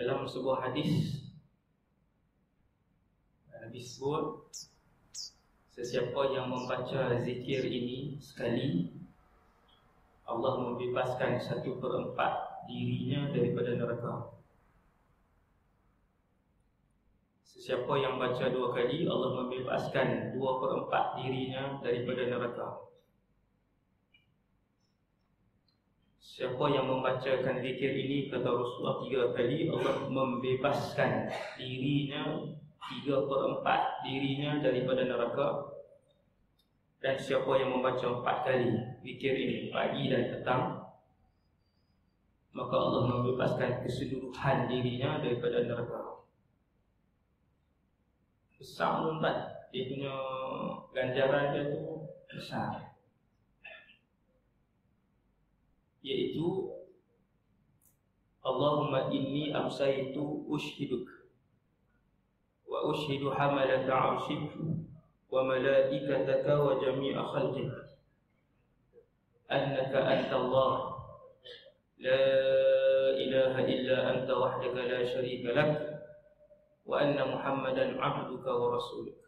Dalam sebuah hadis Nabi sebut, sesiapa yang membaca zikir ini sekali, Allah membebaskan 1/4 dirinya daripada neraka. Sesiapa yang baca 2 kali, Allah membebaskan 2/4 dirinya daripada neraka. Siapa yang membacakan zikir ini, kata Rasulullah, 3 kali, Allah membebaskan dirinya 3/4 dirinya daripada neraka. Dan siapa yang membaca 4 kali zikir ini, pagi dan petang, maka Allah membebaskan keseluruhan dirinya daripada neraka. Besar tuan, dia punya ganjaran dia tu besar, iaitu Allahumma inni amsaytu ushhiduk wa ushhidu hamalata arshik wa malaikataka wa jami'a khalqik annaka anta Allah la ilaha illa anta wahdaka la sharika lak wa anna Muhammadan abduka wa rasuluk.